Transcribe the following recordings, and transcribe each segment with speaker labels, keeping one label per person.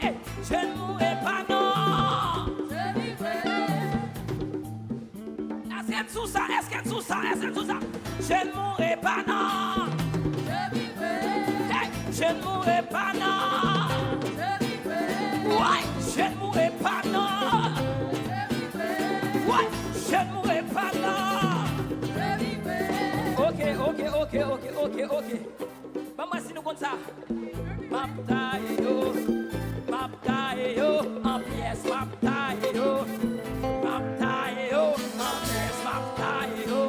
Speaker 1: Eh, je ne mourrai pas, non.
Speaker 2: Je vivrai.
Speaker 1: Est-ce que tout ça? Je ne mourrai pas, non.
Speaker 2: Je vivrai.
Speaker 1: Hey, je ne mourrai pas, non.
Speaker 2: Je vivrai.
Speaker 1: Ouais, je ne mourrai pas, non.
Speaker 2: Je vivrai.
Speaker 1: Ouais, je ne mourrai pas, non.
Speaker 2: Je vivrai.
Speaker 1: Ok. Maman, si nous comptons ça. Maptae yo, en pièce, maptae yo, en pièce, maptae yo,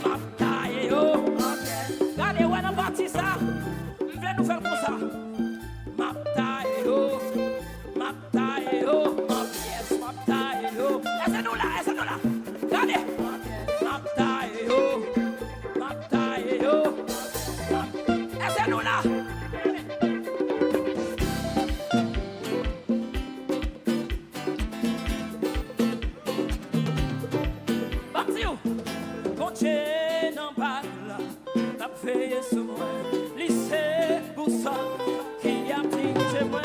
Speaker 1: en pièce. Regardez, ouais, on parti ça. Vous voulez nous faire comme ça? Maptae yo, en pièce, maptae yo. Laissez-nous là. Regardez. Maptae yo. Laissez-nous là. Veillez sur moi, lycée pour ça, qui a pris chez moi,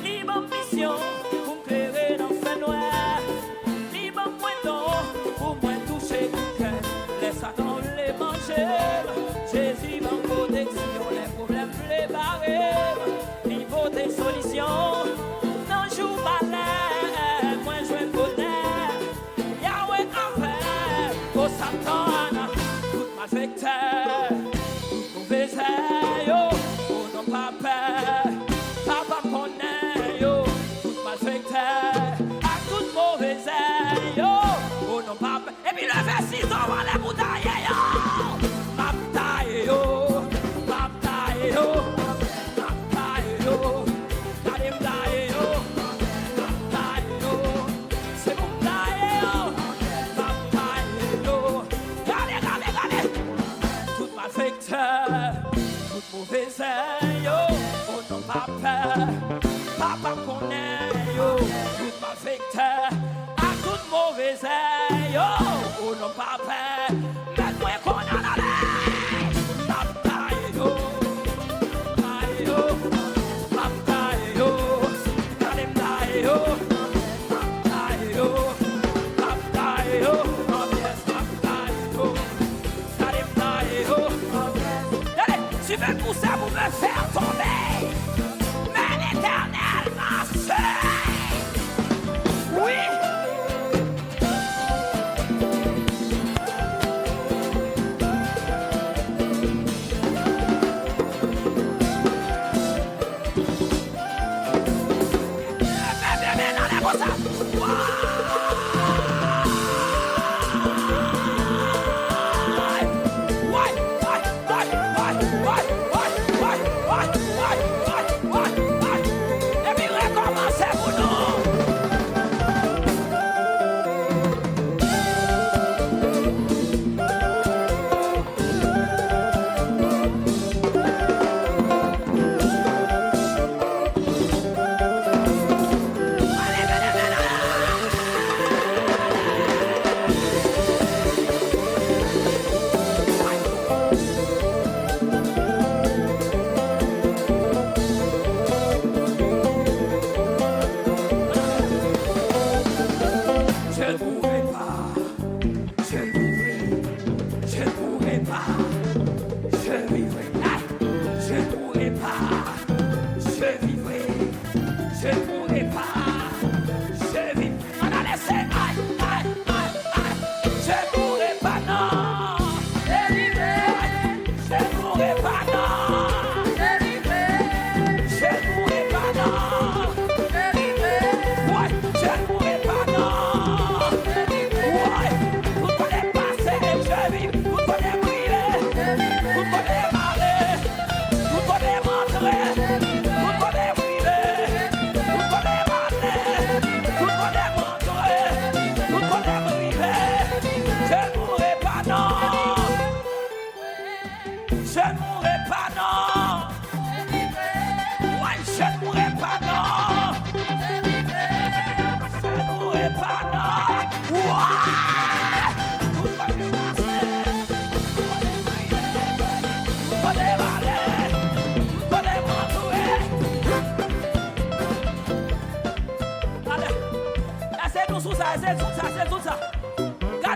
Speaker 1: libre mission pour me clairer dans le noir, libre pointon pour moi toucher le cœur, laisse ça dans les manger, Jésus va en protection, les problèmes les barrer, niveau des solutions, non joue pas l'air, moi je vais le bonheur, Yahweh en fait, pour Satan, toute ma vecteur. Papa connaît yo, tout malfaiteur, à toute mauvaise yo, oh non papa, et puis le verset devant les bouteilles yo, maptae yo, kademdae yo, c'est mon dae yo, maptae yo, regardez, tout malfaiteur, toute mauvaise yo. Papa connaît yo, tout malfaiteur, à toute mauvaise yo, oh non papa, mets-moi qu'on en allait, maptae yo, kademdae yo, maptae yo, kademdae yo, allez, tu veux pousser pour me faire tomber. Oui. Why?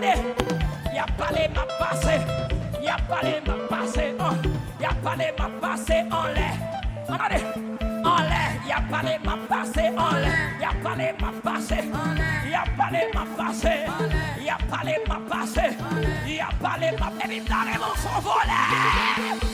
Speaker 1: Regardez, y a parlé ma passé, y a parlé ma passé, y a parlé ma passé en l'air. Regardez, en l'air, y a parlé ma passé en l'air, y a parlé ma passé, y a parlé ma passé, y a parlé ma passé, y a parlé ma passé, et dans les mots sont volés.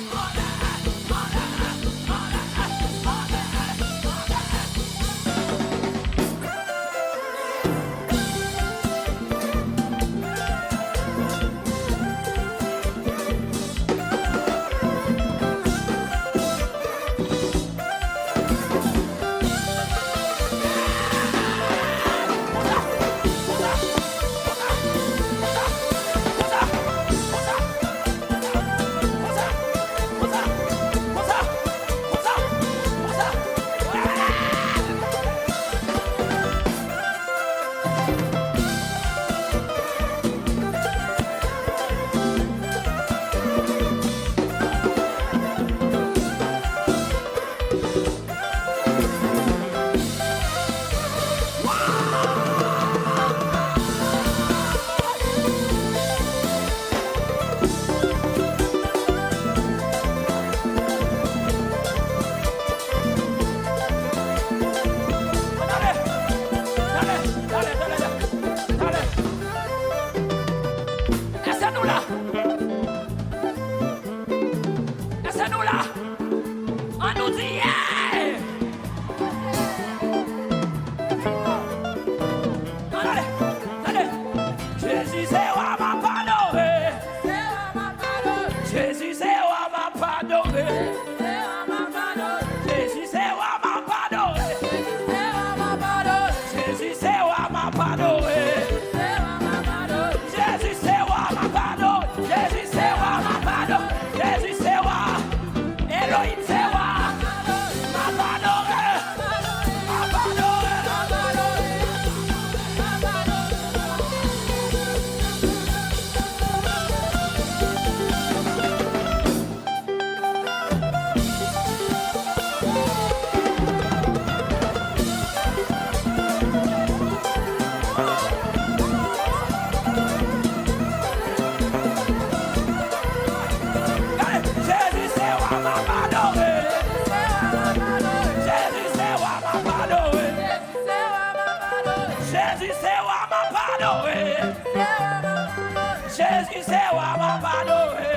Speaker 1: Jésus, c'est moi, ma adoré.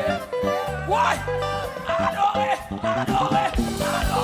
Speaker 1: Ouais, adoré, adoré, adoré.